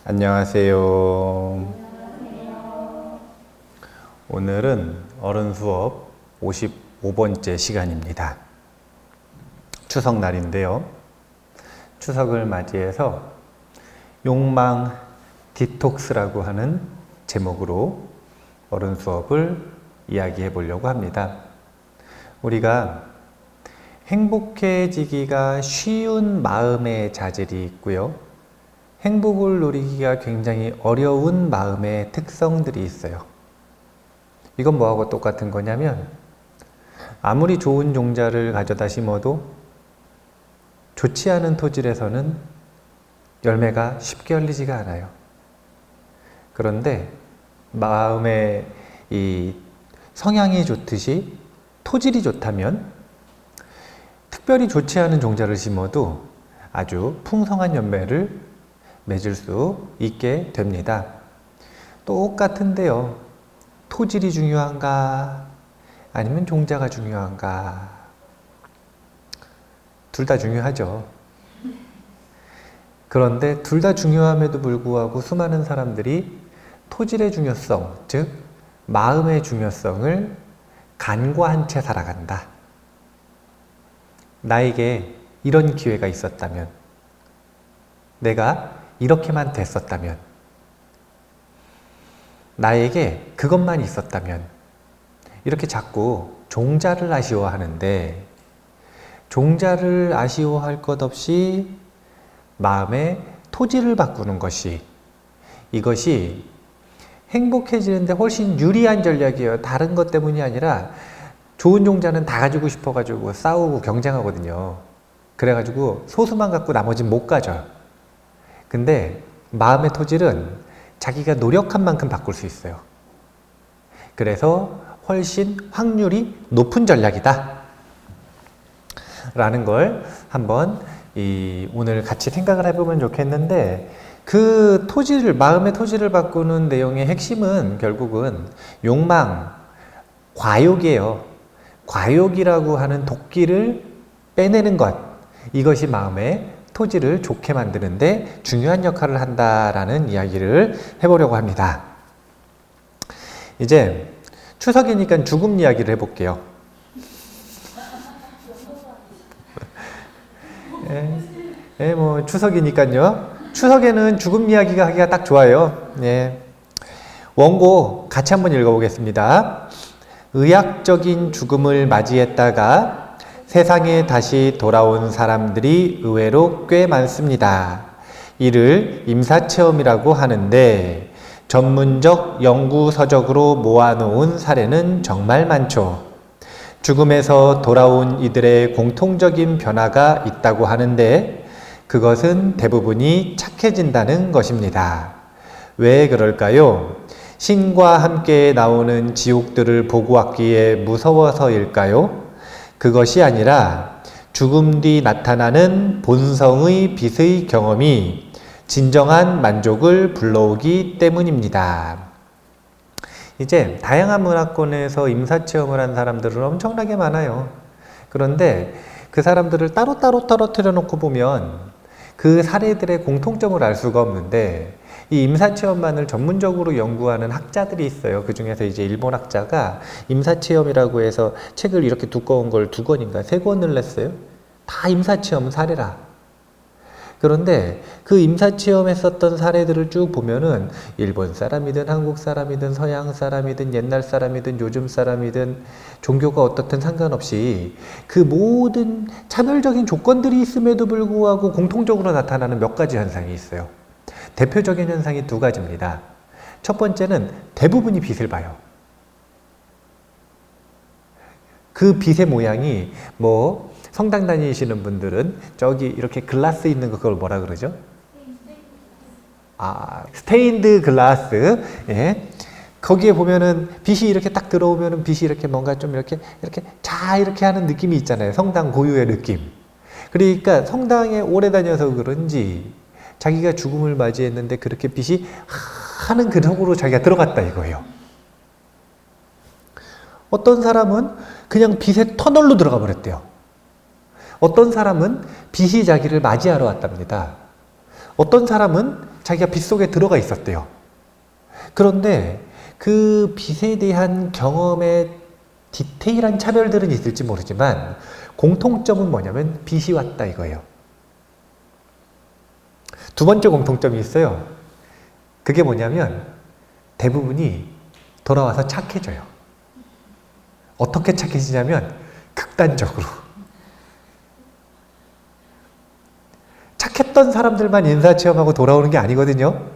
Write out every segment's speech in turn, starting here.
안녕하세요. 오늘은 어른 수업 55번째 시간입니다. 추석날인데요. 추석을 맞이해서 욕망 디톡스라고 하는 제목으로 어른 수업을 이야기해 보려고 합니다. 우리가 행복해지기가 쉬운 마음의 자질이 있고요. 행복을 누리기가 굉장히 어려운 마음의 특성들이 있어요. 이건 뭐하고 똑같은 거냐면 아무리 좋은 종자를 가져다 심어도 좋지 않은 토질에서는 열매가 쉽게 열리지가 않아요. 그런데 마음의 이 성향이 좋듯이 토질이 좋다면 특별히 좋지 않은 종자를 심어도 아주 풍성한 열매를 맺을 수 있게 됩니다. 똑같은데요. 토질이 중요한가? 아니면 종자가 중요한가? 둘 다 중요하죠. 그런데 둘 다 중요함에도 불구하고 수많은 사람들이 토질의 중요성, 즉 마음의 중요성을 간과한 채 살아간다. 나에게 이런 기회가 있었다면, 내가 이렇게만 됐었다면, 나에게 그것만 있었다면, 이렇게 자꾸 종자를 아쉬워하는데, 종자를 아쉬워할 것 없이 마음의 토질을 바꾸는 것이, 이것이 행복해지는데 훨씬 유리한 전략이에요. 다른 것 때문이 아니라 좋은 종자는 다 가지고 싶어가지고 싸우고 경쟁하거든요. 그래가지고 소수만 갖고 나머지는 못 가져요. 근데 마음의 토질은 자기가 노력한 만큼 바꿀 수 있어요. 그래서 훨씬 확률이 높은 전략이다 라는 걸 한번 오늘 같이 생각을 해보면 좋겠는데, 그 토질을, 마음의 토질을 바꾸는 내용의 핵심은 결국은 욕망, 과욕이에요. 과욕이라고 하는 도끼를 빼내는 것, 이것이 마음의 토질을 좋게 만드는데 중요한 역할을 한다라는 이야기를 해보려고 합니다. 이제 추석이니까 죽음 이야기를 해볼게요. 뭐 추석이니까요. 추석에는 죽음 이야기가 하기가 딱 좋아요. 원고 같이 한번 읽어보겠습니다. 의학적인 죽음을 맞이했다가 세상에 다시 돌아온 사람들이 의외로 꽤 많습니다. 이를 임사체험이라고 하는데 전문적 연구 서적으로 모아놓은 사례는 정말 많죠. 죽음에서 돌아온 이들의 공통적인 변화가 있다고 하는데 그것은 대부분이 착해진다는 것입니다. 왜 그럴까요? 신과 함께 나오는 지옥들을 보고 왔기에 무서워서일까요? 그것이 아니라 죽음 뒤 나타나는 본성의 빛의 경험이 진정한 만족을 불러오기 때문입니다. 이제 다양한 문화권에서 임사체험을 한 사람들은 엄청나게 많아요. 그런데 그 사람들을 따로따로 떨어뜨려 놓고 보면 그 사례들의 공통점을 알 수가 없는데, 이 임사체험만을 전문적으로 연구하는 학자들이 있어요. 그 중에서 이제 일본 학자가 임사체험이라고 해서 책을 이렇게 두꺼운 걸 2권인가 3권을 냈어요. 다 임사체험 사례라. 그런데 그 임사체험했었던 사례들을 쭉 보면은 일본 사람이든 한국 사람이든 서양 사람이든 옛날 사람이든 요즘 사람이든 종교가 어떻든 상관없이 그 모든 차별적인 조건들이 있음에도 불구하고 공통적으로 나타나는 몇 가지 현상이 있어요. 대표적인 현상이 2가지입니다. 첫 번째는 대부분이 빛을 봐요. 그 빛의 모양이 뭐 성당 다니시는 분들은 저기 이렇게 글라스 있는 거, 그걸 뭐라 그러죠? 스테인드 글라스. 거기에 보면은 빛이 이렇게 딱 들어오면은 빛이 이렇게 뭔가 좀 이렇게 이렇게 하는 느낌이 있잖아요. 성당 고유의 느낌. 그러니까 성당에 오래 다녀서 그런지 자기가 죽음을 맞이했는데 그렇게 빛이 하는 그 속으로 자기가 들어갔다 이거예요. 어떤 사람은 그냥 빛의 터널로 들어가 버렸대요. 어떤 사람은 빛이 자기를 맞이하러 왔답니다. 어떤 사람은 자기가 빚 속에 들어가 있었대요. 그런데 그 빚에 대한 경험의 디테일한 차별들은 있을지 모르지만 공통점은 뭐냐면 빚이 왔다 이거예요. 두 번째 공통점이 있어요. 그게 뭐냐면 대부분이 돌아와서 착해져요. 어떻게 착해지냐면 극단적으로. 착했던 사람들만 인사체험하고 돌아오는 게 아니거든요.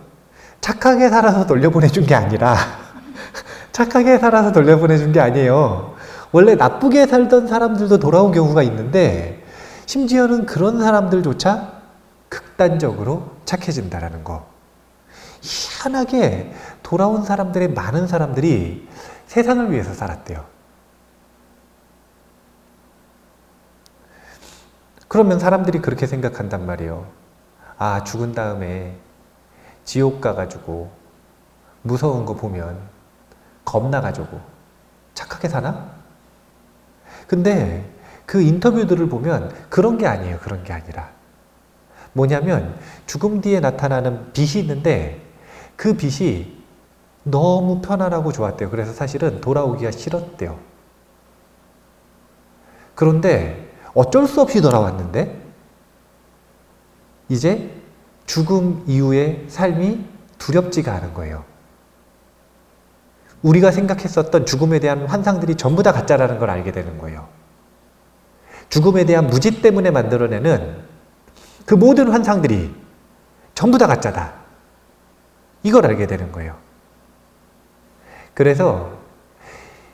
착하게 살아서 돌려보내준 게 아니라 착하게 살아서 돌려보내준 게 아니에요. 원래 나쁘게 살던 사람들도 돌아온 경우가 있는데 심지어는 그런 사람들조차 극단적으로 착해진다라는 거. 희한하게 돌아온 사람들의 많은 사람들이 세상을 위해서 살았대요. 그러면 사람들이 그렇게 생각한단 말이에요. 아, 죽은 다음에 지옥 가가지고 무서운 거 보면 겁나가지고 착하게 사나? 근데 그 인터뷰들을 보면 그런 게 아니에요. 그런 게 아니라. 뭐냐면 죽음 뒤에 나타나는 빛이 있는데 그 빛이 너무 편안하고 좋았대요. 그래서 사실은 돌아오기가 싫었대요. 그런데 어쩔 수 없이 돌아왔는데 이제 죽음 이후의 삶이 두렵지가 않은 거예요. 우리가 생각했었던 죽음에 대한 환상들이 전부 다 가짜라는 걸 알게 되는 거예요. 죽음에 대한 무지 때문에 만들어내는 그 모든 환상들이 전부 다 가짜다. 이걸 알게 되는 거예요. 그래서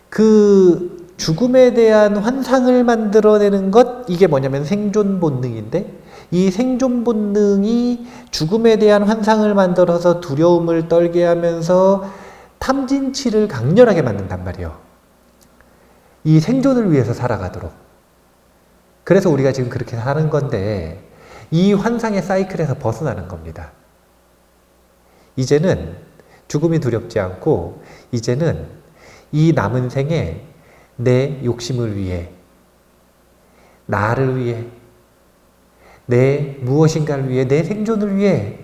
그 죽음에 대한 환상을 만들어내는 것, 이게 뭐냐면 생존 본능인데 이 생존 본능이 죽음에 대한 환상을 만들어서 두려움을 떨게 하면서 탐진치를 강렬하게 만든단 말이에요. 이 생존을 위해서 살아가도록. 그래서 우리가 지금 그렇게 사는 건데 이 환상의 사이클에서 벗어나는 겁니다. 이제는 죽음이 두렵지 않고 이제는 이 남은 생에 내 욕심을 위해, 나를 위해, 내 무엇인가를 위해, 내 생존을 위해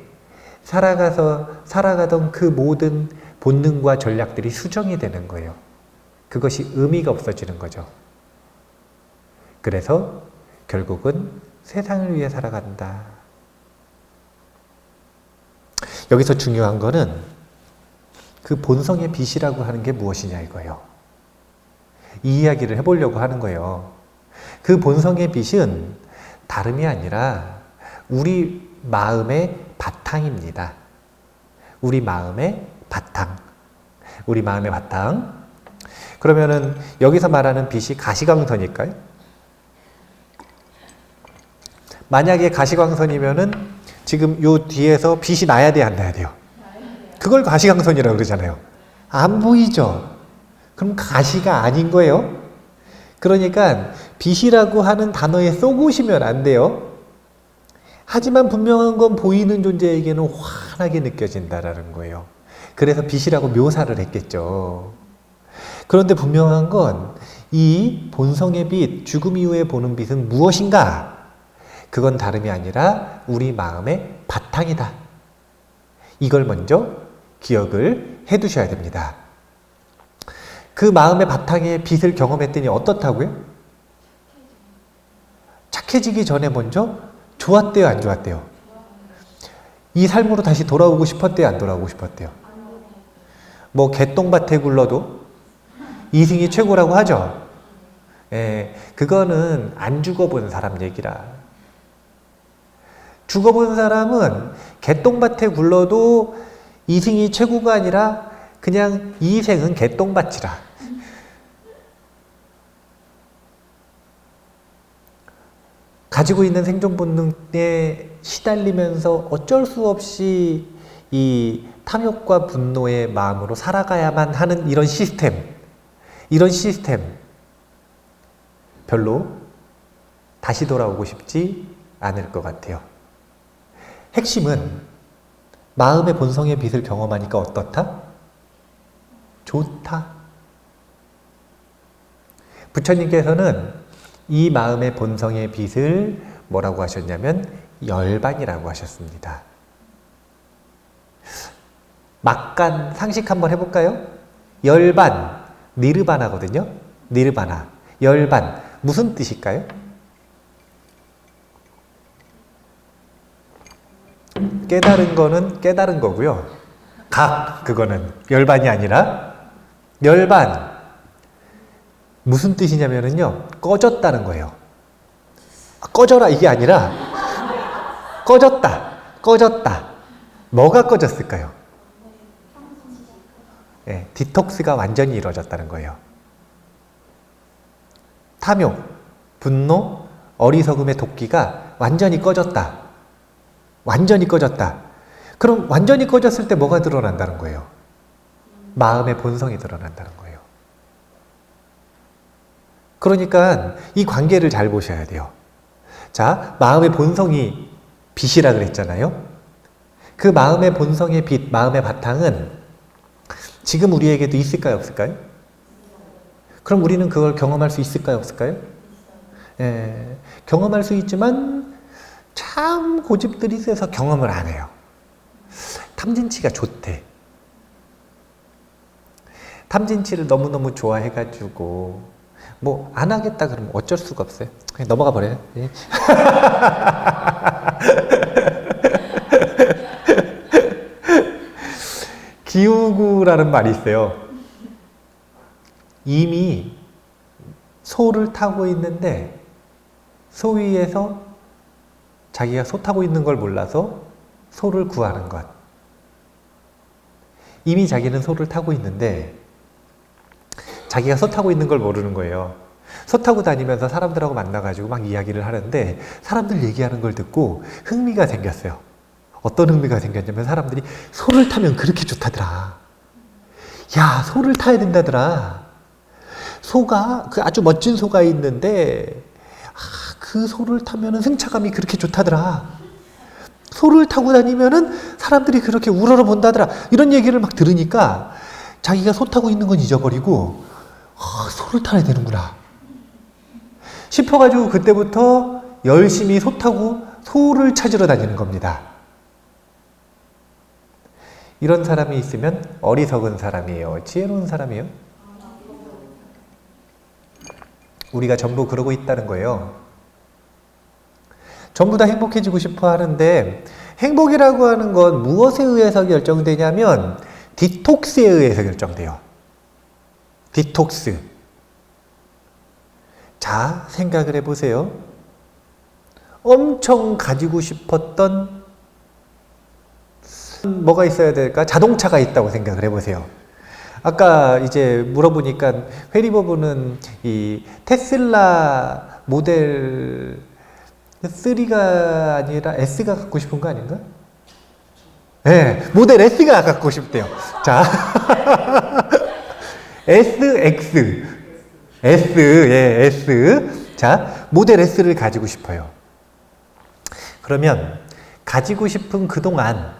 살아가던 그 모든 본능과 전략들이 수정이 되는 거예요. 그것이 의미가 없어지는 거죠. 그래서 결국은 세상을 위해 살아간다. 여기서 중요한 거는 그 본성의 빛이라고 하는 게 무엇이냐 이거예요. 이 이야기를 해보려고 하는 거예요. 그 본성의 빛은 다름이 아니라 우리 마음의 바탕입니다. 우리 마음의 바탕. 우리 마음의 바탕. 그러면은 여기서 말하는 빛이 가시광선일까요? 만약에 가시광선이면은 지금 요 뒤에서 빛이 나야 돼, 안 나야 돼요? 그걸 가시광선이라고 그러잖아요. 안 보이죠? 그럼 가시가 아닌 거예요. 그러니까 빛이라고 하는 단어에 쏘고시면 안 돼요. 하지만 분명한 건 보이는 존재에게는 환하게 느껴진다라는 거예요. 그래서 빛이라고 묘사를 했겠죠. 그런데 분명한 건 이 본성의 빛, 죽음 이후에 보는 빛은 무엇인가? 그건 다름이 아니라 우리 마음의 바탕이다. 이걸 먼저 기억을 해 두셔야 됩니다. 그 마음의 바탕에 빛을 경험했더니 어떻다고요? 착해지기 전에 먼저 좋았대요, 안 좋았대요? 이 삶으로 다시 돌아오고 싶었대요, 안 돌아오고 싶었대요? 뭐 개똥밭에 굴러도 이승이 최고라고 하죠. 예, 그거는 안 죽어본 사람 얘기라. 죽어본 사람은 개똥밭에 굴러도 이승이 최고가 아니라 그냥 이 생은 개똥밭이라. 가지고 있는 생존 본능에 시달리면서 어쩔 수 없이 이 탐욕과 분노의 마음으로 살아가야만 하는 이런 시스템 별로 다시 돌아오고 싶지 않을 것 같아요. 핵심은 마음의 본성의 빛을 경험하니까 어떻다? 좋다. 부처님께서는 이 마음의 본성의 빛을 뭐라고 하셨냐면 열반이라고 하셨습니다. 막간 상식 한번 해볼까요? 열반, 니르바나거든요. 니르바나, 열반. 무슨 뜻일까요? 깨달은 거는 깨달은 거고요. 그거는 열반이 아니라 열반. 무슨 뜻이냐면요. 꺼졌다는 거예요. 꺼져라 이게 아니라 꺼졌다. 뭐가 꺼졌을까요? 네, 디톡스가 완전히 이루어졌다는 거예요. 탐욕, 분노, 어리석음의 도끼가 완전히 꺼졌다. 그럼 완전히 꺼졌을 때 뭐가 드러난다는 거예요? 마음의 본성이 드러난다는 거예요. 그러니까 이 관계를 잘 보셔야 돼요. 자, 마음의 본성이 빛이라 그랬잖아요. 그 마음의 본성의 빛, 마음의 바탕은 지금 우리에게도 있을까요, 없을까요? 그럼 우리는 그걸 경험할 수 있을까요, 없을까요? 예, 경험할 수 있지만 참 고집들이 세서 경험을 안 해요. 탐진치가 좋대. 탐진치를 너무너무 좋아해가지고 뭐 안 하겠다 그러면 어쩔 수가 없어요. 그냥 넘어가 버려요. 예. 기우구라는 말이 있어요. 이미 소를 타고 있는데 소 위에서 자기가 소 타고 있는 걸 몰라서 소를 구하는 것. 이미 자기는 소를 타고 있는데 자기가 소 타고 있는 걸 모르는 거예요. 소 타고 다니면서 사람들하고 만나가지고 막 이야기를 하는데 사람들 얘기하는 걸 듣고 흥미가 생겼어요. 어떤 흥미가 생겼냐면 사람들이 소를 타면 그렇게 좋다더라. 야, 소를 타야 된다더라. 소가, 그 아주 멋진 소가 있는데 그 소를 타면은 승차감이 그렇게 좋다더라. 소를 타고 다니면은 사람들이 그렇게 우러러 본다더라. 이런 얘기를 막 들으니까 자기가 소 타고 있는 건 잊어버리고 소를 타야 되는구나 싶어가지고 그때부터 열심히 소 타고 소를 찾으러 다니는 겁니다. 이런 사람이 있으면 어리석은 사람이에요? 지혜로운 사람이에요? 우리가 전부 그러고 있다는 거예요. 전부 다 행복해지고 싶어 하는데 행복이라고 하는 건 무엇에 의해서 결정되냐면 디톡스에 의해서 결정돼요. 디톡스. 자, 생각을 해보세요. 엄청 가지고 싶었던 뭐가 있어야 될까? 자동차가 있다고 생각을 해보세요. 아까 이제 물어보니까 회리버브는 이 테슬라 모델 3가 아니라 S가 갖고 싶은 거 아닌가? 네, 모델 S가 갖고 싶대요. 자, SX, S. 자, 모델 S를 가지고 싶어요. 그러면 가지고 싶은 그동안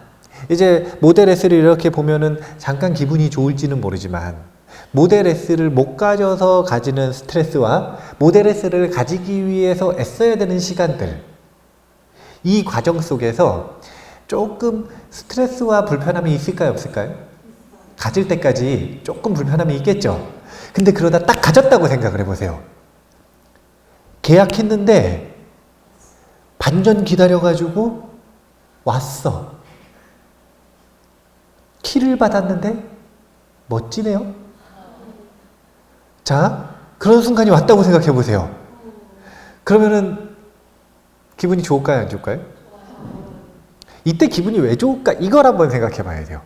이제 모델 S를 이렇게 보면은 잠깐 기분이 좋을지는 모르지만 모델 S를 못 가져서 가지는 스트레스와 모델 S를 가지기 위해서 애써야 되는 시간들, 이 과정 속에서 조금 스트레스와 불편함이 있을까요, 없을까요? 가질 때까지 조금 불편함이 있겠죠. 근데 그러다 딱 가졌다고 생각을 해보세요. 계약했는데 반년 기다려가지고 왔어. 키를 받았는데 멋지네요. 자, 그런 순간이 왔다고 생각해 보세요. 그러면은 기분이 좋을까요, 안 좋을까요? 이때 기분이 왜 좋을까? 이걸 한번 생각해 봐야 돼요.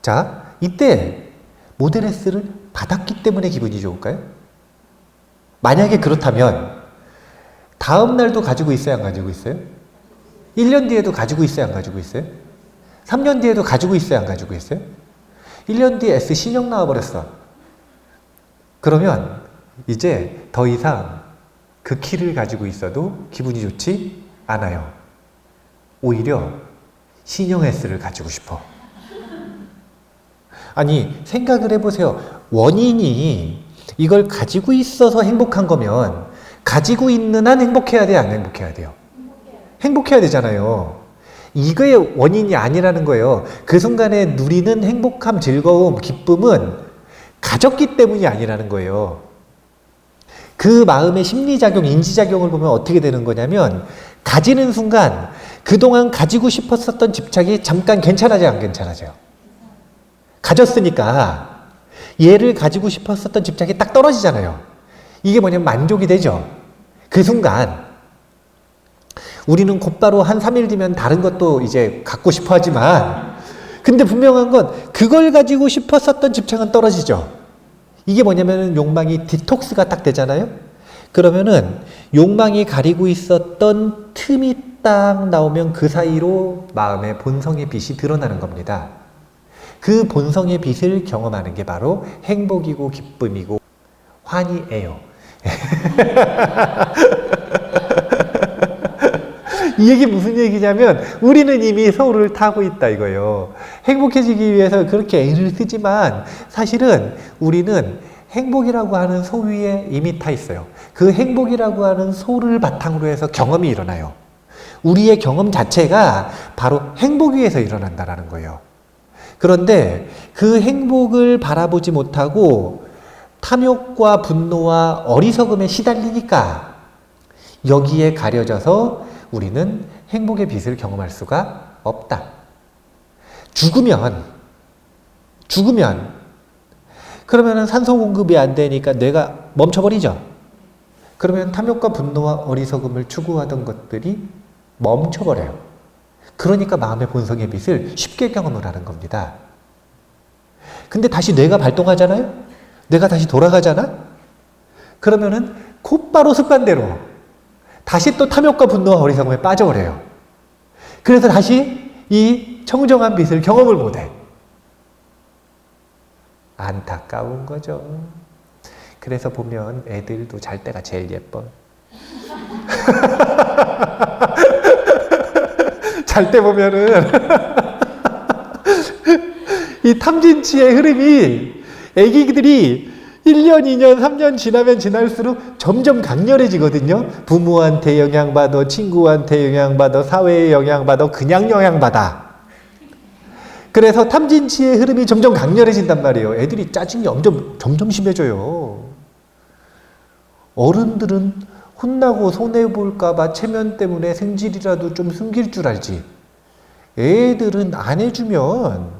자, 이때 모델 S를 받았기 때문에 기분이 좋을까요? 만약에 그렇다면 다음 날도 가지고 있어요, 안 가지고 있어요? 1년 뒤에도 가지고 있어요, 안 가지고 있어요? 3년 뒤에도 가지고 있어요, 안 가지고 있어요? 1년 뒤에 S 신형 나와버렸어. 그러면 이제 더 이상 그 키를 가지고 있어도 기분이 좋지 않아요. 오히려 신형 S를 가지고 싶어. 아니, 생각을 해보세요. 원인이 이걸 가지고 있어서 행복한 거면 가지고 있는 한 행복해야 돼요, 안 행복해야 돼요? 행복해야 되잖아요. 이거의 원인이 아니라는 거예요. 그 순간에 누리는 행복함, 즐거움, 기쁨은 가졌기 때문이 아니라는 거예요. 그 마음의 심리작용, 인지작용을 보면 어떻게 되는 거냐면 가지는 순간 그동안 가지고 싶었었던 집착이 잠깐 괜찮아져요, 안 괜찮아져요? 가졌으니까 얘를 가지고 싶었었던 집착이 딱 떨어지잖아요. 이게 뭐냐면 만족이 되죠. 그 순간 우리는 곧바로 한 3일 뒤면 다른 것도 이제 갖고 싶어 하지만 근데 분명한 건 그걸 가지고 싶었었던 집착은 떨어지죠. 이게 뭐냐면 욕망이 디톡스가 딱 되잖아요. 그러면은 욕망이 가리고 있었던 틈이 딱 나오면 그 사이로 마음의 본성의 빛이 드러나는 겁니다. 그 본성의 빛을 경험하는 게 바로 행복이고 기쁨이고 환희예요. 이 얘기 무슨 얘기냐면 우리는 이미 소울을 타고 있다 이거예요. 행복해지기 위해서 그렇게 애를 쓰지만 사실은 우리는 행복이라고 하는 소 위에 이미 타 있어요. 그 행복이라고 하는 소를 바탕으로 해서 경험이 일어나요. 우리의 경험 자체가 바로 행복 위에서 일어난다는 거예요. 그런데 그 행복을 바라보지 못하고 탐욕과 분노와 어리석음에 시달리니까 여기에 가려져서 우리는 행복의 빛을 경험할 수가 없다. 죽으면 그러면 산소 공급이 안 되니까 뇌가 멈춰버리죠. 그러면 탐욕과 분노와 어리석음을 추구하던 것들이 멈춰버려요. 그러니까 마음의 본성의 빛을 쉽게 경험을 하는 겁니다. 근데 다시 뇌가 발동하잖아요? 뇌가 다시 돌아가잖아? 그러면은 곧바로 습관대로 다시 또 탐욕과 분노와 어리석음에 빠져버려요. 그래서 다시 이 청정한 빛을 경험을 못해. 안타까운 거죠. 그래서 보면 애들도 잘 때가 제일 예뻐. 잘 때 보면은 이 탐진치의 흐름이 애기들이 1년, 2년, 3년 지나면 지날수록 점점 강렬해지거든요. 부모한테 영향받아, 친구한테 영향받아, 사회에 영향받아, 그냥 영향받아. 그래서 탐진치의 흐름이 점점 강렬해진단 말이에요. 애들이 짜증이 점점 심해져요. 어른들은 혼나고 손해볼까봐 체면 때문에 생질이라도 좀 숨길 줄 알지. 애들은 안 해주면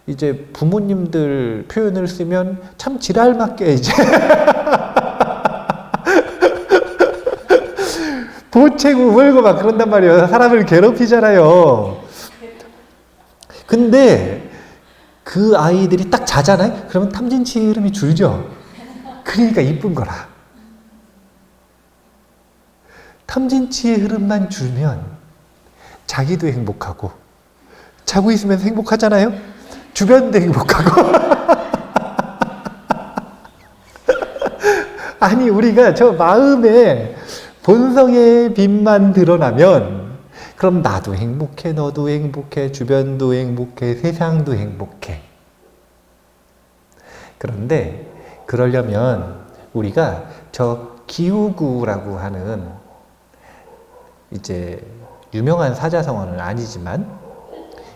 이제 부모님들 표현을 쓰면 참 지랄맞게 이제 보채고 울고 막 그런단 말이에요. 사람을 괴롭히잖아요. 근데 그 아이들이 딱 자잖아요. 그러면 탐진치의 흐름이 줄죠. 그러니까 이쁜 거라. 탐진치의 흐름만 줄면 자기도 행복하고 자고 있으면 행복하잖아요. 주변도 행복하고. 아니 우리가 저 마음의 본성의 빛만 드러나면 그럼 나도 행복해, 너도 행복해, 주변도 행복해, 세상도 행복해. 그런데 그러려면 우리가 저 기우구라고 하는 이제 유명한 사자성어는 아니지만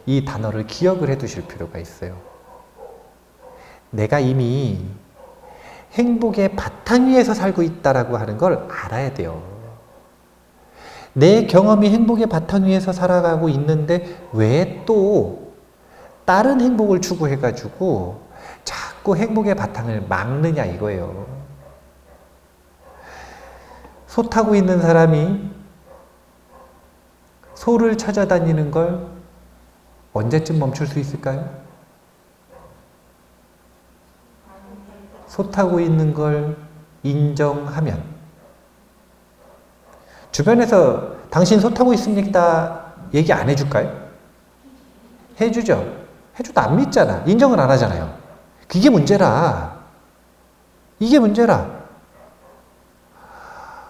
이 단어를 기억을 해 두실 필요가 있어요. 내가 이미 행복의 바탕 위에서 살고 있다라고 하는 걸 알아야 돼요. 내 경험이 행복의 바탕 위에서 살아가고 있는데 왜 또 다른 행복을 추구해가지고 자꾸 행복의 바탕을 막느냐 이거예요. 소 타고 있는 사람이 소를 찾아다니는 걸 언제쯤 멈출 수 있을까요? 소 타고 있는 걸 인정하면. 주변에서 당신 소 타고 있습니까? 얘기 안 해줄까요? 해주죠. 해줘도 안 믿잖아. 인정을 안 하잖아요. 그게 문제라. 이게 문제라.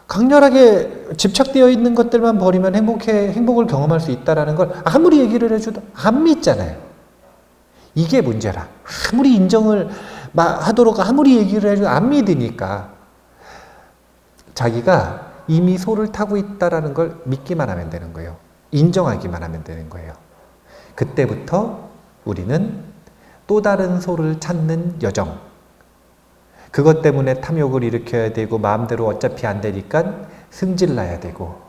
강렬하게 집착되어 있는 것들만 버리면 행복을 경험할 수 있다는 걸 아무리 얘기를 해줘도 안 믿잖아요. 이게 문제라. 아무리 인정을 하도록 아무리 얘기를 해줘도 안 믿으니까 자기가 이미 소를 타고 있다는 걸 믿기만 하면 되는 거예요. 인정하기만 하면 되는 거예요. 그때부터 우리는 또 다른 소를 찾는 여정. 그것 때문에 탐욕을 일으켜야 되고 마음대로 어차피 안 되니까 승질나야 되고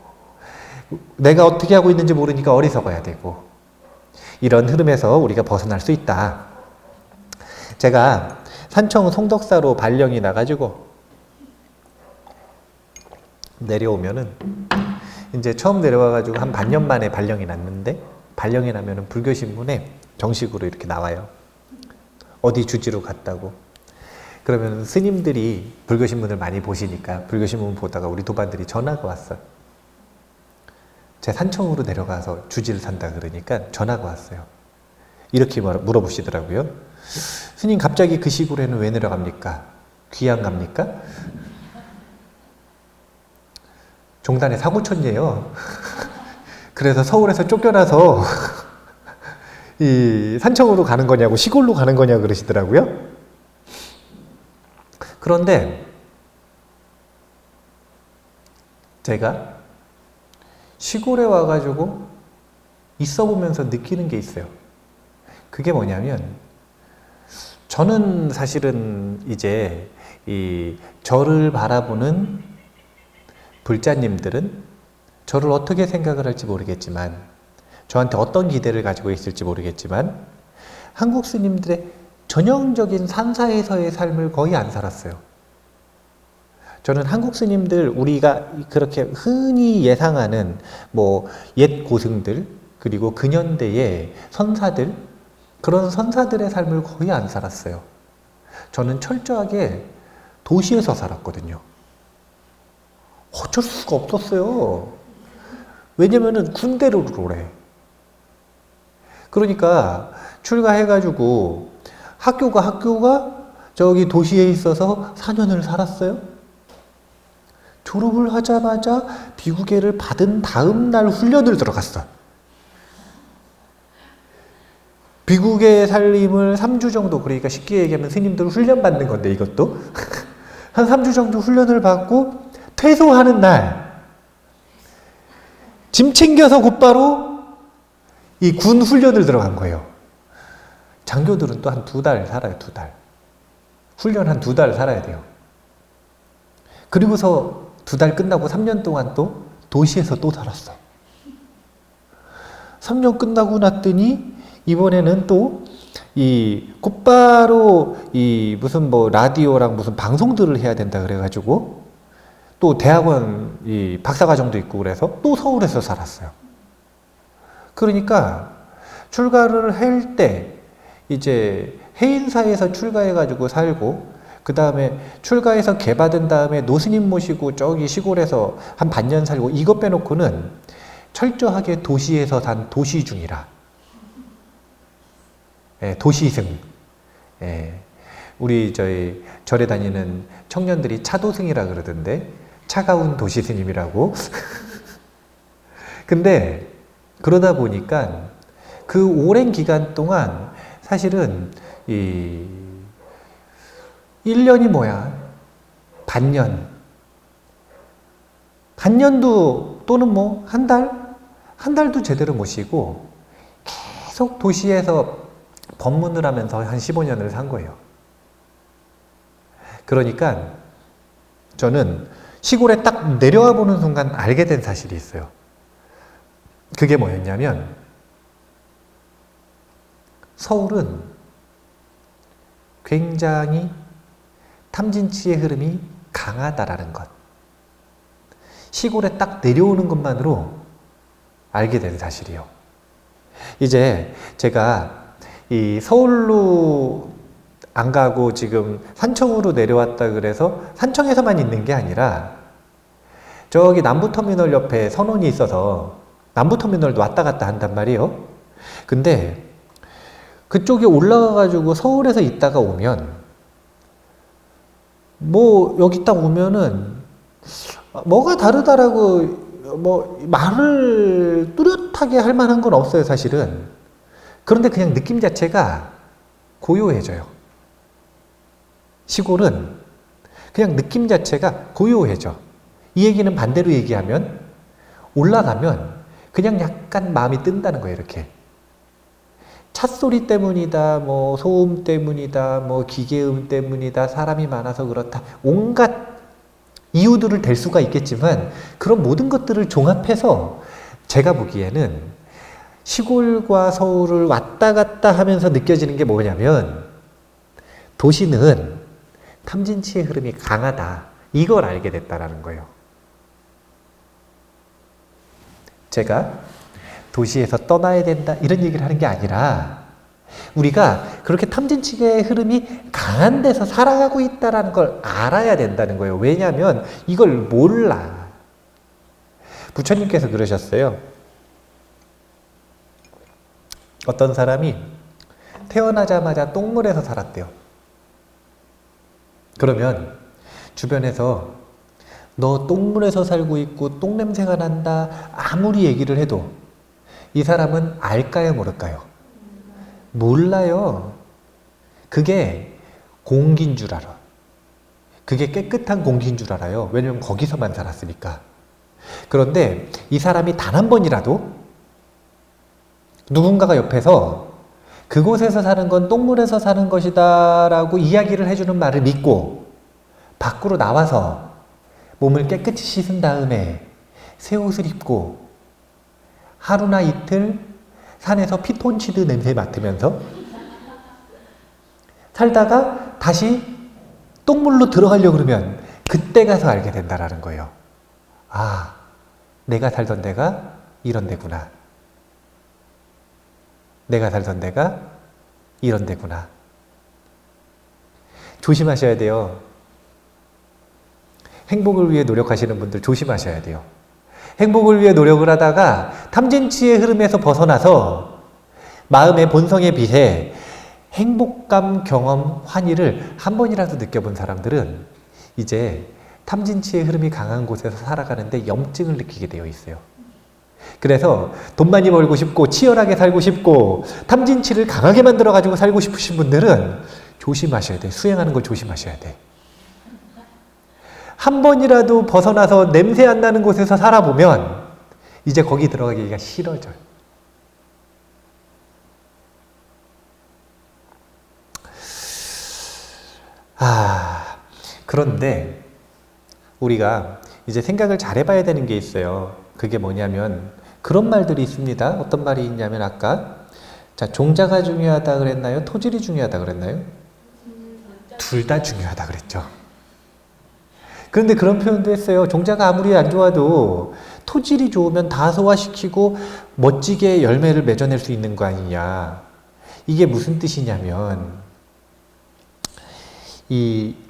내가 어떻게 하고 있는지 모르니까 어리석어야 되고 이런 흐름에서 우리가 벗어날 수 있다. 제가 산청 송덕사로 발령이 나가지고 내려오면은 이제 처음 내려와가지고 한 반년 만에 발령이 났는데 발령이 나면은 불교신문에 정식으로 이렇게 나와요. 어디 주지로 갔다고. 그러면 스님들이 불교신문을 많이 보시니까 불교신문 보다가 우리 도반들이 전화가 왔어요. 제 산청으로 내려가서 주지를 산다 그러니까 전화가 왔어요. 이렇게 물어보시더라고요. 스님 갑자기 그 시골에는 왜 내려갑니까? 귀양 갑니까? 종단에 사고 쳤네요. 그래서 서울에서 쫓겨나서 이 산청으로 가는 거냐고 시골로 가는 거냐고 그러시더라고요. 그런데 제가 시골에 와가지고 있어 보면서 느끼는 게 있어요. 그게 뭐냐면 저는 사실은 이제 이 저를 바라보는 불자님들은 저를 어떻게 생각을 할지 모르겠지만 저한테 어떤 기대를 가지고 있을지 모르겠지만 한국 스님들의 전형적인 산사에서의 삶을 거의 안 살았어요. 저는 한국 스님들 우리가 그렇게 흔히 예상하는 뭐 옛 고승들 그리고 근현대의 선사들 그런 선사들의 삶을 거의 안 살았어요. 저는 철저하게 도시에서 살았거든요. 어쩔 수가 없었어요. 왜냐면은 군대를 오래. 그러니까 출가해가지고 학교가 저기 도시에 있어서 4년을 살았어요. 졸업을 하자마자 비구계를 받은 다음 날 훈련을 들어갔어. 비구계 살림을 3주 정도, 그러니까 쉽게 얘기하면 스님들 훈련 받는 건데 이것도 한 3주 정도 훈련을 받고 퇴소하는 날 짐 챙겨서 곧바로 이 군 훈련을 들어간 거예요. 장교들은 또 한 2달 살아요. 2달. 훈련 한 2달 살아야 돼요. 그리고서 2달 끝나고 3년 동안 또 도시에서 또 살았어. 3년 끝나고 났더니 이번에는 또 이 곧바로 이 무슨 뭐 라디오랑 무슨 방송들을 해야 된다 그래가지고 또 대학원 이 박사과정도 있고 그래서 또 서울에서 살았어요. 그러니까 출가를 할 때 이제 해인사에서 출가해가지고 살고 그 다음에 출가해서 개받은 다음에 노스님 모시고 저기 시골에서 한 반년 살고 이것 빼놓고는 철저하게 도시에서 산 도시중이라. 예, 도시승. 예, 우리 저희 절에 다니는 청년들이 차도승이라 그러던데 차가운 도시스님이라고. 근데 그러다 보니까 그 오랜 기간 동안 사실은 이 1년이 뭐야? 반년도 또는 뭐 한 달도 제대로 못 쉬고 계속 도시에서 법문을 하면서 한 15년을 산 거예요. 그러니까 저는 시골에 딱 내려와 보는 순간 알게 된 사실이 있어요. 그게 뭐였냐면 서울은 굉장히 탐진치의 흐름이 강하다라는 것. 시골에 딱 내려오는 것만으로 알게 된 사실이요. 이제 제가 이 서울로 안 가고 지금 산청으로 내려왔다 그래서 산청에서만 있는 게 아니라 저기 남부터미널 옆에 선원이 있어서 남부터미널도 왔다 갔다 한단 말이에요. 근데 그쪽에 올라가가지고 서울에서 있다가 오면 뭐 여기 딱 오면은 뭐가 다르다라고 뭐 말을 뚜렷하게 할 만한 건 없어요, 사실은. 그런데 그냥 느낌 자체가 고요해져요. 시골은 그냥 느낌 자체가 고요해져. 이 얘기는 반대로 얘기하면 올라가면 그냥 약간 마음이 뜬다는 거예요, 이렇게. 찻소리 때문이다, 뭐 소음 때문이다, 뭐 기계음 때문이다, 사람이 많아서 그렇다. 온갖 이유들을 댈 수가 있겠지만 그런 모든 것들을 종합해서 제가 보기에는 시골과 서울을 왔다 갔다 하면서 느껴지는 게 뭐냐면 도시는 탐진치의 흐름이 강하다. 이걸 알게 됐다라는 거예요. 제가 도시에서 떠나야 된다 이런 얘기를 하는 게 아니라 우리가 그렇게 탐진치의 흐름이 강한 데서 살아가고 있다는 걸 알아야 된다는 거예요. 왜냐하면 이걸 몰라. 부처님께서 그러셨어요. 어떤 사람이 태어나자마자 똥물에서 살았대요. 그러면 주변에서 너 똥물에서 살고 있고 똥냄새가 난다 아무리 얘기를 해도 이 사람은 알까요 모를까요? 몰라요. 그게 공기인 줄 알아. 그게 깨끗한 공기인 줄 알아요. 왜냐면 거기서만 살았으니까. 그런데 이 사람이 단 한 번이라도 누군가가 옆에서 그곳에서 사는 건 똥물에서 사는 것이다 라고 이야기를 해주는 말을 믿고 밖으로 나와서 몸을 깨끗이 씻은 다음에 새 옷을 입고 하루나 이틀 산에서 피톤치드 냄새 맡으면서 살다가 다시 똥물로 들어가려고 그러면 그때 가서 알게 된다라는 거예요. 아, 내가 살던 데가 이런 데구나. 내가 살던 데가 이런 데구나. 조심하셔야 돼요. 행복을 위해 노력하시는 분들 조심하셔야 돼요. 행복을 위해 노력을 하다가 탐진치의 흐름에서 벗어나서 마음의 본성에 비해 행복감, 경험, 환희를 한 번이라도 느껴본 사람들은 이제 탐진치의 흐름이 강한 곳에서 살아가는데 염증을 느끼게 되어 있어요. 그래서 돈 많이 벌고 싶고 치열하게 살고 싶고 탐진치를 강하게 만들어가지고 살고 싶으신 분들은 조심하셔야 돼. 수행하는 걸 조심하셔야 돼. 한 번이라도 벗어나서 냄새 안 나는 곳에서 살아보면 이제 거기 들어가기가 싫어져요. 그런데 우리가 이제 생각을 잘 해봐야 되는 게 있어요. 그게 뭐냐면 그런 말들이 있습니다. 어떤 말이 있냐면 아까 종자가 중요하다 그랬나요? 토질이 중요하다 그랬나요? 둘 다 중요하다 그랬죠. 그런데 그런 표현도 했어요. 종자가 아무리 안 좋아도 토질이 좋으면 다 소화시키고 멋지게 열매를 맺어낼 수 있는 거 아니냐. 이게 무슨 뜻이냐면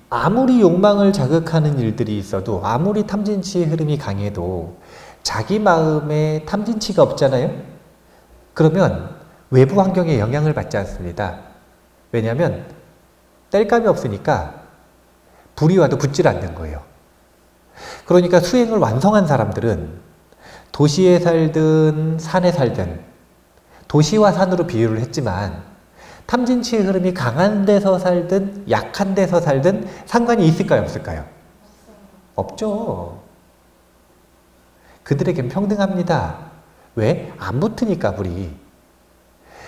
아무리 욕망을 자극하는 일들이 있어도 아무리 탐진치의 흐름이 강해도 자기 마음에 탐진치가 없잖아요. 그러면 외부 환경에 영향을 받지 않습니다. 왜냐하면 땔감이 없으니까 불이 와도 붙질 않는 거예요. 그러니까 수행을 완성한 사람들은 도시에 살든 산에 살든 도시와 산으로 비유를 했지만 탐진치의 흐름이 강한 데서 살든 약한 데서 살든 상관이 있을까요? 없을까요? 없죠. 그들에겐 평등합니다. 왜? 안 붙으니까 불이.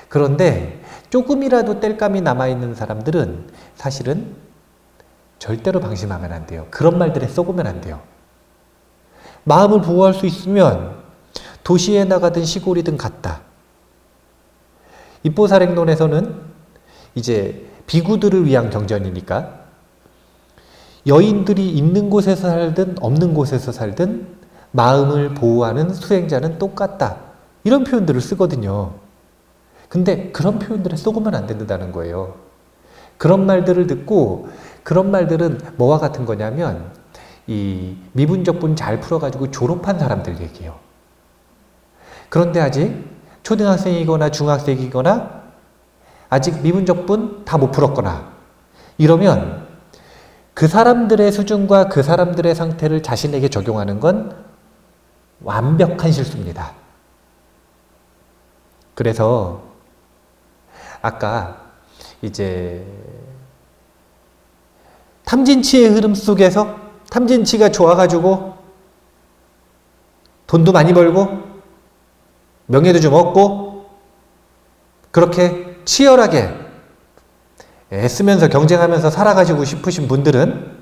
그런데 조금이라도 땔감이 남아있는 사람들은 사실은 절대로 방심하면 안 돼요. 그런 말들에 쏘으면 안 돼요. 마음을 보호할 수 있으면 도시에 나가든 시골이든 갔다. 입보살행론에서는 이제 비구들을 위한 경전이니까 여인들이 있는 곳에서 살든 없는 곳에서 살든 마음을 보호하는 수행자는 똑같다. 이런 표현들을 쓰거든요. 근데 그런 표현들에 쏘으면 안 된다는 거예요. 그런 말들을 듣고 그런 말들은 뭐와 같은 거냐면 이 미분적분 잘 풀어가지고 졸업한 사람들 얘기예요. 그런데 아직 초등학생이거나 중학생이거나 아직 미분적분 다 못 풀었거나 이러면 그 사람들의 수준과 그 사람들의 상태를 자신에게 적용하는 건 완벽한 실수입니다. 그래서 아까 이제 탐진치의 흐름 속에서 탐진치가 좋아가지고 돈도 많이 벌고 명예도 좀 얻고 그렇게 치열하게 애쓰면서 경쟁하면서 살아가시고 싶으신 분들은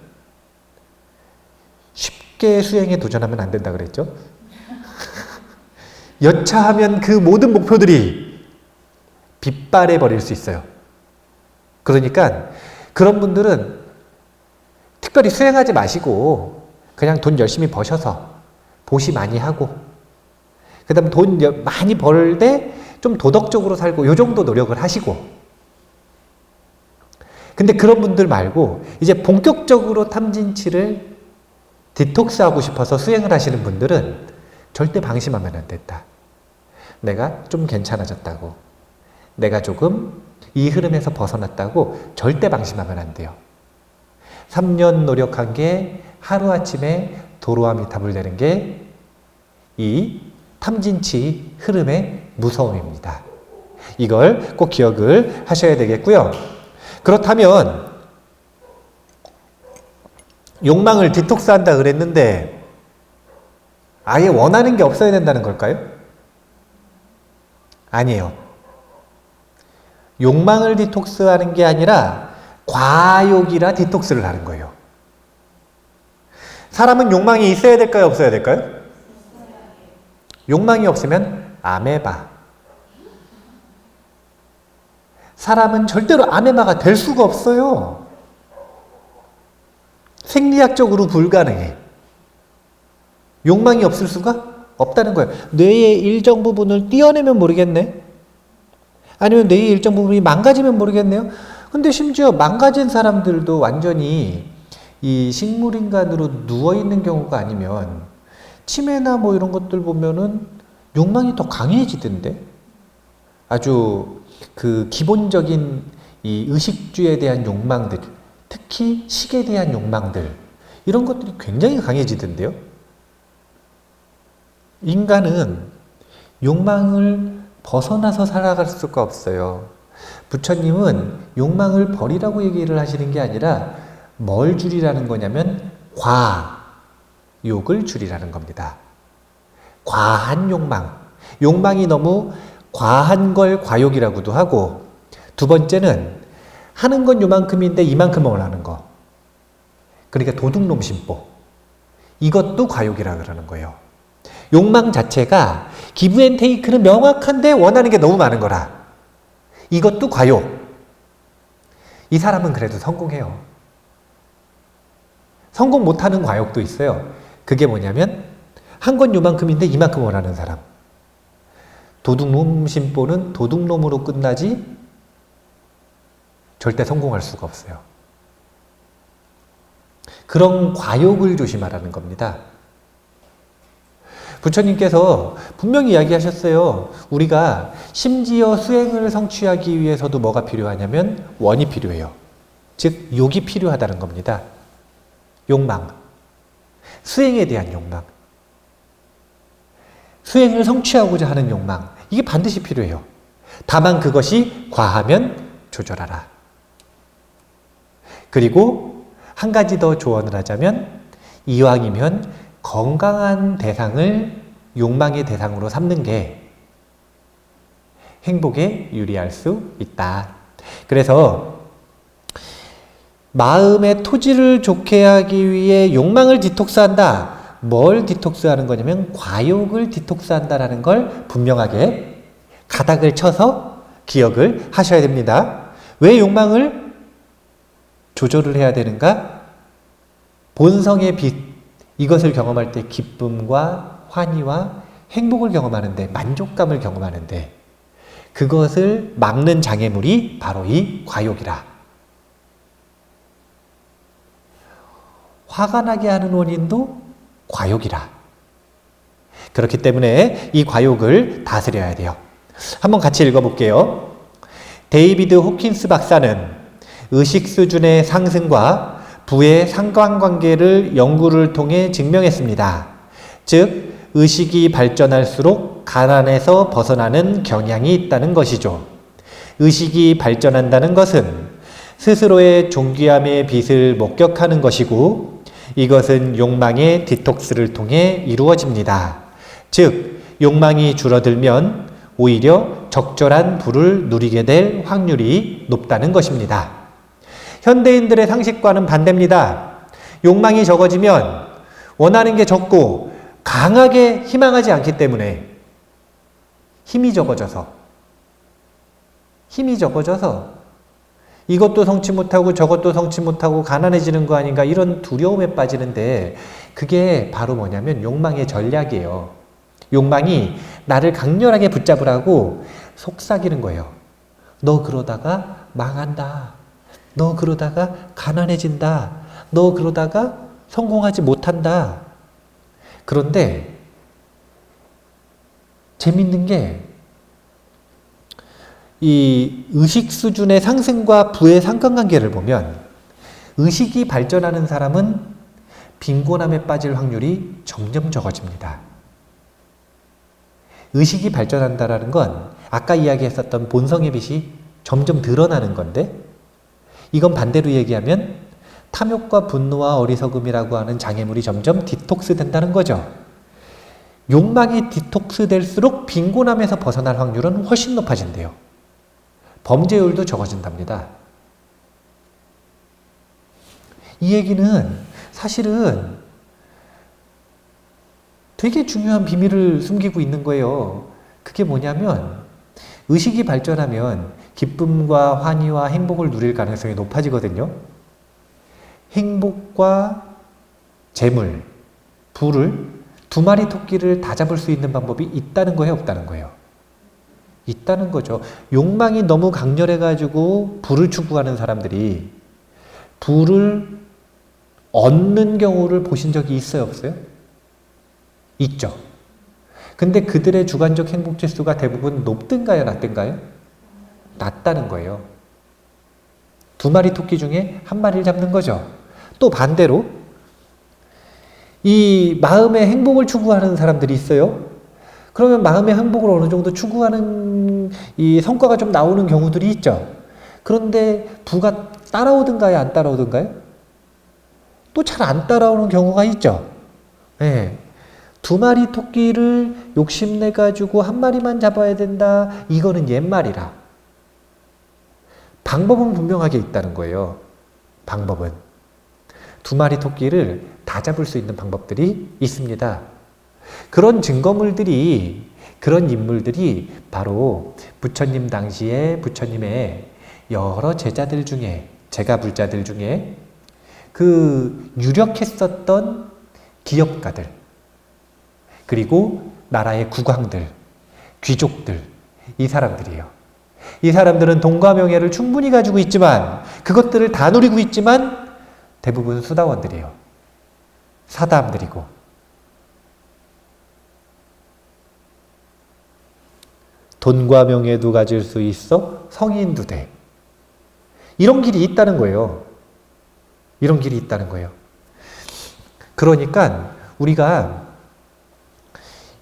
쉽게 수행에 도전하면 안 된다 그랬죠? 여차하면 그 모든 목표들이 빗발해 버릴 수 있어요. 그러니까 그런 분들은 특별히 수행하지 마시고 그냥 돈 열심히 버셔서 보시 많이 하고 그 다음 돈 많이 벌 때 좀 도덕적으로 살고 요 정도 노력을 하시고 근데 그런 분들 말고 이제 본격적으로 탐진치를 디톡스하고 싶어서 수행을 하시는 분들은 절대 방심하면 안 된다. 내가 좀 괜찮아졌다고 내가 조금 이 흐름에서 벗어났다고 절대 방심하면 안 돼요. 3년 노력한 게 하루아침에 도로아미탑을 되는 게 이 탐진치 흐름의 무서움입니다. 이걸 꼭 기억을 하셔야 되겠고요. 그렇다면 욕망을 디톡스한다 그랬는데 아예 원하는 게 없어야 된다는 걸까요? 아니에요. 욕망을 디톡스하는 게 아니라 과욕이라 디톡스를 하는 거예요. 사람은 욕망이 있어야 될까요? 없어야 될까요? 욕망이 없으면 아메바. 사람은 절대로 아메바가 될 수가 없어요. 생리학적으로 불가능해. 욕망이 없을 수가 없다는 거예요. 뇌의 일정 부분을 떼어내면 모르겠네. 아니면 뇌의 일정 부분이 망가지면 모르겠네요. 근데 심지어 망가진 사람들도 완전히 이 식물인간으로 누워있는 경우가 아니면 치매나 뭐 이런 것들 보면은 욕망이 더 강해지던데. 아주 그 기본적인 이 의식주에 대한 욕망들, 특히 식에 대한 욕망들, 이런 것들이 굉장히 강해지던데요. 인간은 욕망을 벗어나서 살아갈 수가 없어요. 부처님은 욕망을 버리라고 얘기를 하시는 게 아니라 뭘 줄이라는 거냐면 과욕을 줄이라는 겁니다. 과한 욕망. 욕망이 너무 과한 걸 과욕이라고도 하고, 두 번째는 하는 건 요만큼인데 이만큼을 하는 거. 그러니까 도둑놈 심보. 이것도 과욕이라 그러는 거예요. 욕망 자체가 기브 앤 테이크는 명확한데 원하는 게 너무 많은 거라. 이것도 과욕. 이 사람은 그래도 성공해요. 성공 못하는 과욕도 있어요. 그게 뭐냐면 한 건 요만큼인데 이만큼 원하는 사람. 도둑놈 심보는 도둑놈으로 끝나지 절대 성공할 수가 없어요. 그런 과욕을 조심하라는 겁니다. 부처님께서 분명히 이야기하셨어요. 우리가 심지어 수행을 성취하기 위해서도 뭐가 필요하냐면 원이 필요해요. 즉 욕이 필요하다는 겁니다. 욕망. 수행에 대한 욕망. 수행을 성취하고자 하는 욕망. 이게 반드시 필요해요. 다만 그것이 과하면 조절하라. 그리고 한 가지 더 조언을 하자면 이왕이면 건강한 대상을 욕망의 대상으로 삼는 게 행복에 유리할 수 있다. 그래서 마음의 토지를 좋게 하기 위해 욕망을 디톡스한다. 뭘 디톡스하는 거냐면 과욕을 디톡스한다라는 걸 분명하게 가닥을 쳐서 기억을 하셔야 됩니다. 왜 욕망을 조절을 해야 되는가? 본성의 빛, 이것을 경험할 때 기쁨과 환희와 행복을 경험하는데, 만족감을 경험하는데 그것을 막는 장애물이 바로 이 과욕이라. 화가 나게 하는 원인도 과욕이라. 그렇기 때문에 이 과욕을 다스려야 돼요. 한번 같이 읽어볼게요. 데이비드 호킨스 박사는 의식 수준의 상승과 부의 상관관계를 연구를 통해 증명했습니다. 즉, 의식이 발전할수록 가난에서 벗어나는 경향이 있다는 것이죠. 의식이 발전한다는 것은 스스로의 존귀함의 빛을 목격하는 것이고, 이것은 욕망의 디톡스를 통해 이루어집니다. 즉, 욕망이 줄어들면 오히려 적절한 부를 누리게 될 확률이 높다는 것입니다. 현대인들의 상식과는 반대입니다. 욕망이 적어지면 원하는 게 적고 강하게 희망하지 않기 때문에 힘이 적어져서 이것도 성취 못하고 저것도 성취 못하고 가난해지는 거 아닌가 이런 두려움에 빠지는데 그게 바로 뭐냐면 욕망의 전략이에요. 욕망이 나를 강렬하게 붙잡으라고 속삭이는 거예요. 너 그러다가 망한다. 너 그러다가 가난해진다. 너 그러다가 성공하지 못한다. 그런데 재밌는 게 이 의식 수준의 상승과 부의 상관관계를 보면 의식이 발전하는 사람은 빈곤함에 빠질 확률이 점점 적어집니다. 의식이 발전한다는 건 아까 이야기했었던 본성의 빛이 점점 드러나는 건데 이건 반대로 얘기하면 탐욕과 분노와 어리석음이라고 하는 장애물이 점점 디톡스 된다는 거죠. 욕망이 디톡스 될수록 빈곤함에서 벗어날 확률은 훨씬 높아진대요. 범죄율도 적어진답니다. 이 얘기는 사실은 되게 중요한 비밀을 숨기고 있는 거예요. 그게 뭐냐면 의식이 발전하면 기쁨과 환희와 행복을 누릴 가능성이 높아지거든요. 행복과 재물, 부를 두 마리 토끼를 다 잡을 수 있는 방법이 있다는 거예요, 없다는 거예요? 있다는 거죠. 욕망이 너무 강렬해가지고 부를 추구하는 사람들이 부를 얻는 경우를 보신 적이 있어요, 없어요? 있죠. 근데 그들의 주관적 행복 지수가 대부분 높든가요, 낮든가요? 낮다는 거예요. 두 마리 토끼 중에 한 마리를 잡는 거죠. 또 반대로 이 마음의 행복을 추구하는 사람들이 있어요. 그러면 마음의 행복을 어느 정도 추구하는 이 성과가 좀 나오는 경우들이 있죠. 그런데 부가 따라오든가요, 안 따라오든가요? 또 잘 안 따라오는 경우가 있죠. 네. 두 마리 토끼를 욕심내가지고 한 마리만 잡아야 된다. 이거는 옛말이라. 방법은 분명하게 있다는 거예요. 방법은. 두 마리 토끼를 다 잡을 수 있는 방법들이 있습니다. 그런 증거물들이, 그런 인물들이 바로 부처님 당시에 부처님의 여러 제자들 중에, 제가불자들 중에 그 유력했었던 기업가들, 그리고 나라의 국왕들, 귀족들, 이 사람들이에요. 이 사람들은 돈과 명예를 충분히 가지고 있지만, 그것들을 다 누리고 있지만 대부분 수다원들이에요. 사담들이고. 돈과 명예도 가질 수 있어 성인도 돼. 이런 길이 있다는 거예요. 이런 길이 있다는 거예요. 그러니까 우리가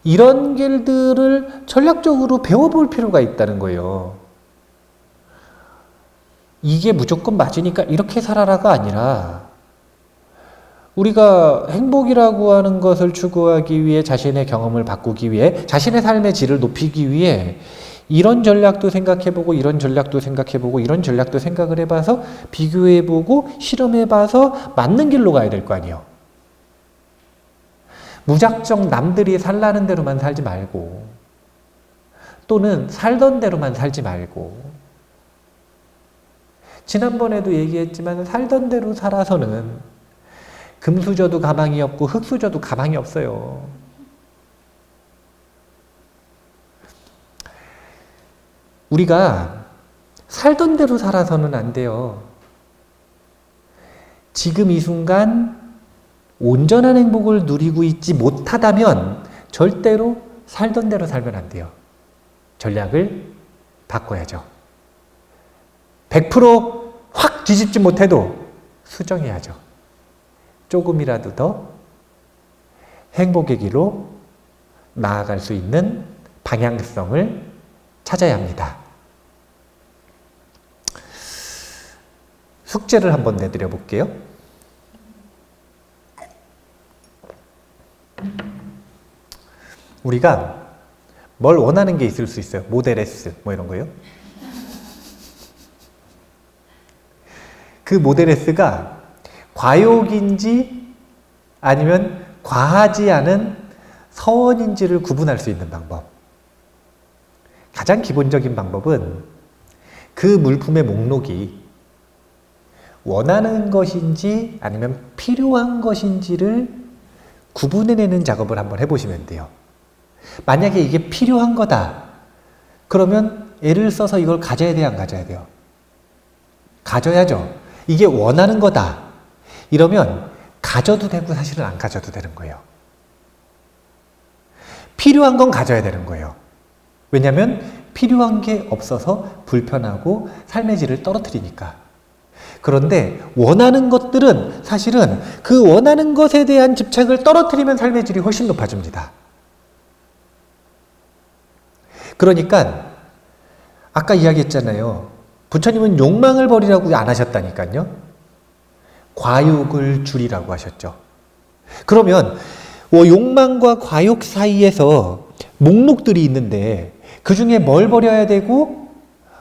이런 길들을 전략적으로 배워볼 필요가 있다는 거예요. 이게 무조건 맞으니까 이렇게 살아라가 아니라 우리가 행복이라고 하는 것을 추구하기 위해 자신의 경험을 바꾸기 위해 자신의 삶의 질을 높이기 위해 이런 전략도 생각해보고 이런 전략도 생각해보고 이런 전략도 생각을 해봐서 비교해보고 실험해봐서 맞는 길로 가야 될 거 아니에요. 무작정 남들이 살라는 대로만 살지 말고 또는 살던 대로만 살지 말고 지난번에도 얘기했지만 살던 대로 살아서는 금수저도 가망이 없고 흙수저도 가망이 없어요. 우리가 살던 대로 살아서는 안 돼요. 지금 이 순간 온전한 행복을 누리고 있지 못하다면 절대로 살던 대로 살면 안 돼요. 전략을 바꿔야죠. 100% 뒤집지 못해도 수정해야죠. 조금이라도 더 행복의 길로 나아갈 수 있는 방향성을 찾아야 합니다. 숙제를 한번 내드려 볼게요. 우리가 뭘 원하는 게 있을 수 있어요. 모델 S 뭐 이런 거요. 그 모델 S가 과욕인지 아니면 과하지 않은 서원인지를 구분할 수 있는 방법. 가장 기본적인 방법은 그 물품의 목록이 원하는 것인지 아니면 필요한 것인지를 구분해내는 작업을 한번 해보시면 돼요. 만약에 이게 필요한 거다. 그러면 애를 써서 이걸 가져야 돼요, 안 가져야 돼요? 가져야죠. 이게 원하는 거다. 이러면 가져도 되고 사실은 안 가져도 되는 거예요. 필요한 건 가져야 되는 거예요. 왜냐하면 필요한 게 없어서 불편하고 삶의 질을 떨어뜨리니까. 그런데 원하는 것들은 사실은 그 원하는 것에 대한 집착을 떨어뜨리면 삶의 질이 훨씬 높아집니다. 그러니까 아까 이야기했잖아요. 부처님은 욕망을 버리라고 안 하셨다니까요. 과욕을 줄이라고 하셨죠. 그러면 욕망과 과욕 사이에서 목록들이 있는데 그 중에 뭘 버려야 되고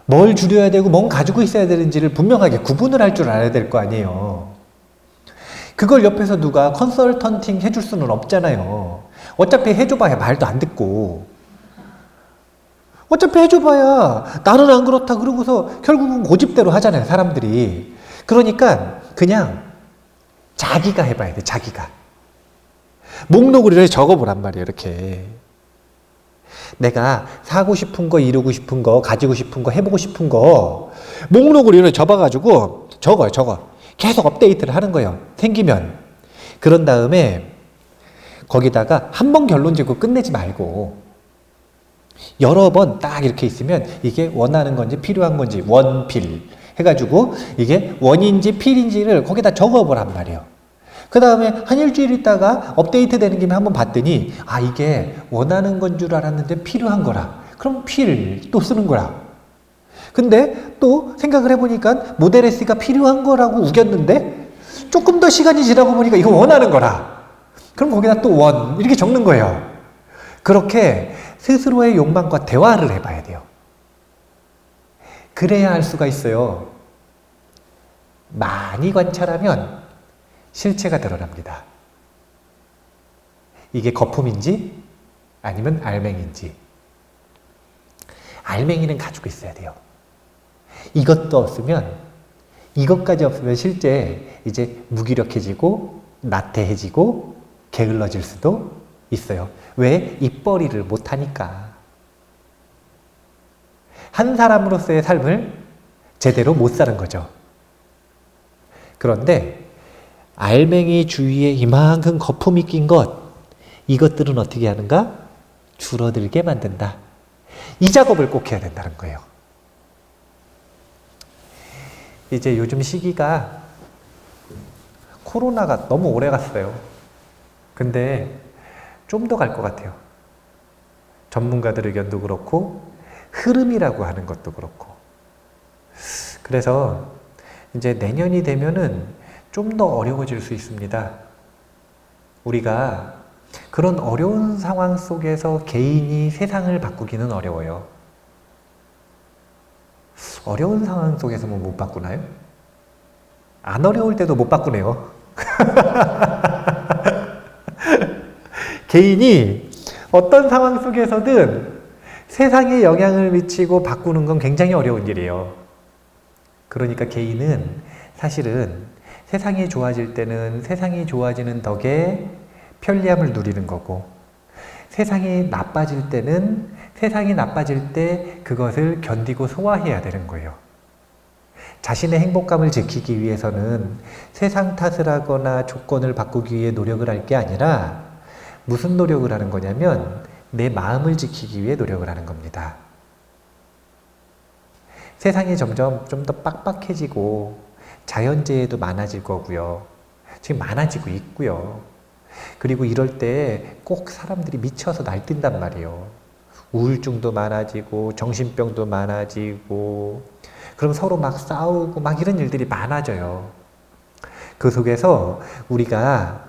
뭘 줄여야 되고 뭔 가지고 있어야 되는지를 분명하게 구분을 할 줄 알아야 될 거 아니에요. 그걸 옆에서 누가 컨설턴팅 해줄 수는 없잖아요. 어차피 해줘봐야 말도 안 듣고 어차피 해줘봐야 나는 안 그렇다 그러고서 결국은 고집대로 하잖아요, 사람들이. 그러니까 그냥 자기가 해봐야 돼, 자기가. 목록을 이렇게 적어보란 말이에요, 이렇게. 내가 사고 싶은 거, 이루고 싶은 거, 가지고 싶은 거, 해보고 싶은 거 목록을 이렇게 접어가지고 적어. 계속 업데이트를 하는 거예요, 생기면. 그런 다음에 거기다가 한 번 결론 짓고 끝내지 말고 여러 번 딱 이렇게 있으면 이게 원하는 건지 필요한 건지 원필 해가지고 이게 원인지 필인지를 거기다 적어보란 말이에요. 그 다음에 한 일주일 있다가 업데이트 되는 김에 한번 봤더니 아 이게 원하는 건 줄 알았는데 필요한 거라. 그럼 필 또 쓰는 거라. 근데 또 생각을 해보니까 모델 S가 필요한 거라고 우겼는데 조금 더 시간이 지나고 보니까 이거 원하는 거라. 그럼 거기다 또 원 이렇게 적는 거예요. 그렇게 스스로의 욕망과 대화를 해봐야 돼요. 그래야 알 수가 있어요. 많이 관찰하면 실체가 드러납니다. 이게 거품인지 아니면 알맹이인지. 알맹이는 가지고 있어야 돼요. 이것도 없으면, 이것까지 없으면 실제 이제 무기력해지고 나태해지고 게을러질 수도 있어요. 왜? 입벌이를 못하니까. 한 사람으로서의 삶을 제대로 못 사는 거죠. 그런데 알맹이 주위에 이만큼 거품이 낀 이것들은 어떻게 하는가? 줄어들게 만든다. 이 작업을 꼭 해야 된다는 거예요. 이제 요즘 시기가 코로나가 너무 오래 갔어요. 근데 좀 더 갈 것 같아요. 전문가들 의견도 그렇고 흐름이라고 하는 것도 그렇고. 그래서 이제 내년이 되면은 좀 더 어려워질 수 있습니다. 우리가 그런 어려운 상황 속에서 개인이 세상을 바꾸기는 어려워요. 어려운 상황 속에서 뭐 못 바꾸나요? 안 어려울 때도 못 바꾸네요. 개인이 어떤 상황 속에서든 세상에 영향을 미치고 바꾸는 건 굉장히 어려운 일이에요. 그러니까 개인은 사실은 세상이 좋아질 때는 세상이 좋아지는 덕에 편리함을 누리는 거고, 세상이 나빠질 때는 세상이 나빠질 때 그것을 견디고 소화해야 되는 거예요. 자신의 행복감을 지키기 위해서는 세상 탓을 하거나 조건을 바꾸기 위해 노력을 할 게 아니라 무슨 노력을 하는 거냐면 내 마음을 지키기 위해 노력을 하는 겁니다. 세상이 점점 좀 더 빡빡해지고 자연재해도 많아질 거고요. 지금 많아지고 있고요. 그리고 이럴 때 꼭 사람들이 미쳐서 날뛴단 말이에요. 우울증도 많아지고 정신병도 많아지고 그럼 서로 막 싸우고 막 이런 일들이 많아져요. 그 속에서 우리가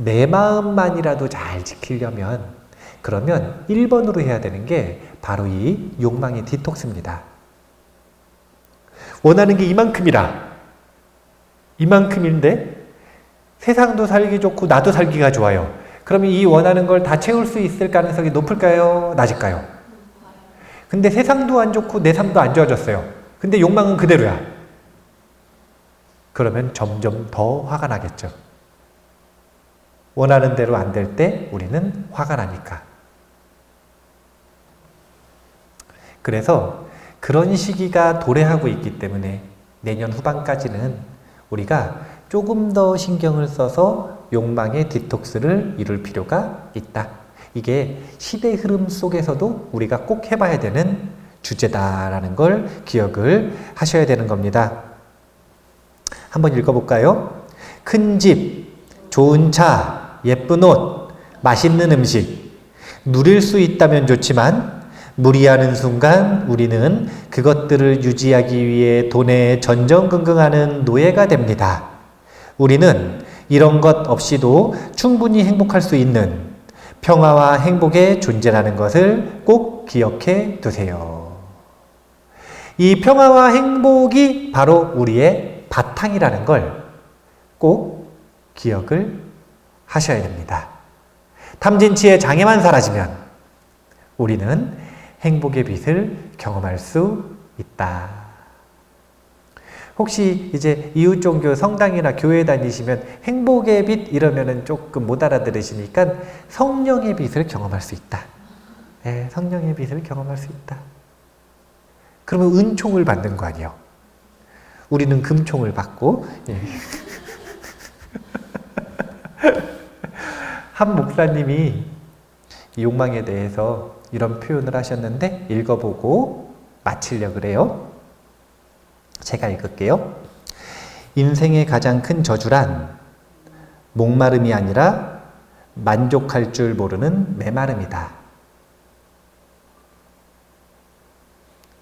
내 마음만이라도 잘 지키려면 그러면 1번으로 해야 되는 게 바로 이 욕망의 디톡스입니다. 원하는 게 이만큼이라. 이만큼인데 세상도 살기 좋고 나도 살기가 좋아요. 그러면 이 원하는 걸 다 채울 수 있을 가능성이 높을까요? 낮을까요? 근데 세상도 안 좋고 내 삶도 안 좋아졌어요. 근데 욕망은 그대로야. 그러면 점점 더 화가 나겠죠. 원하는 대로 안 될 때 우리는 화가 나니까. 그래서 그런 시기가 도래하고 있기 때문에 내년 후반까지는 우리가 조금 더 신경을 써서 욕망의 디톡스를 이룰 필요가 있다. 이게 시대 흐름 속에서도 우리가 꼭 해봐야 되는 주제다라는 걸 기억을 하셔야 되는 겁니다. 한번 읽어볼까요? 큰 집, 좋은 차, 예쁜 옷, 맛있는 음식 누릴 수 있다면 좋지만 무리하는 순간 우리는 그것들을 유지하기 위해 돈에 전전긍긍하는 노예가 됩니다. 우리는 이런 것 없이도 충분히 행복할 수 있는 평화와 행복의 존재라는 것을 꼭 기억해 두세요. 이 평화와 행복이 바로 우리의 바탕이라는 걸 꼭 기억을 하셔야 됩니다. 탐진치의 장애만 사라지면 우리는 행복의 빛을 경험할 수 있다. 혹시 이제 이웃 종교 성당이나 교회 다니시면 행복의 빛 이러면은 조금 못 알아들으시니까 성령의 빛을 경험할 수 있다. 네, 성령의 빛을 경험할 수 있다. 그러면 은총을 받는 거 아니에요. 우리는 금총을 받고. 예. 한 목사님이 욕망에 대해서 이런 표현을 하셨는데 읽어보고 마치려고 그래요. 제가 읽을게요. 인생의 가장 큰 저주란 목마름이 아니라 만족할 줄 모르는 메마름이다.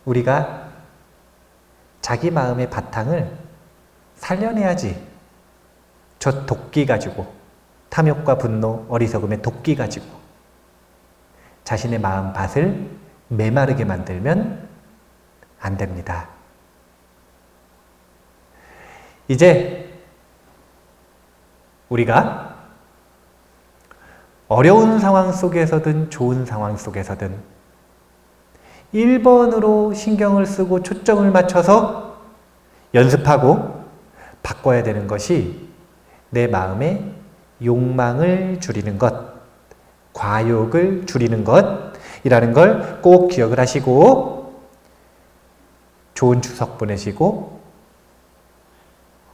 우리가 자기 마음의 바탕을 살려내야지. 저 도끼 가지고, 탐욕과 분노, 어리석음의 도끼 가지고 자신의 마음 밭을 메마르게 만들면 안 됩니다. 이제 우리가 어려운 상황 속에서든 좋은 상황 속에서든 1번으로 신경을 쓰고 초점을 맞춰서 연습하고 바꿔야 되는 것이 내 마음의 욕망을 줄이는 것, 과욕을 줄이는 것이라는 걸 꼭 기억을 하시고 좋은 추석 보내시고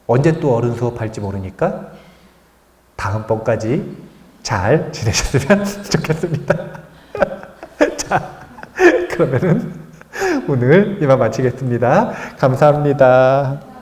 언제 또 어른 수업할지 모르니까 다음번까지 잘 지내셨으면 좋겠습니다. 자, 그러면은 오늘 이만 마치겠습니다. 감사합니다.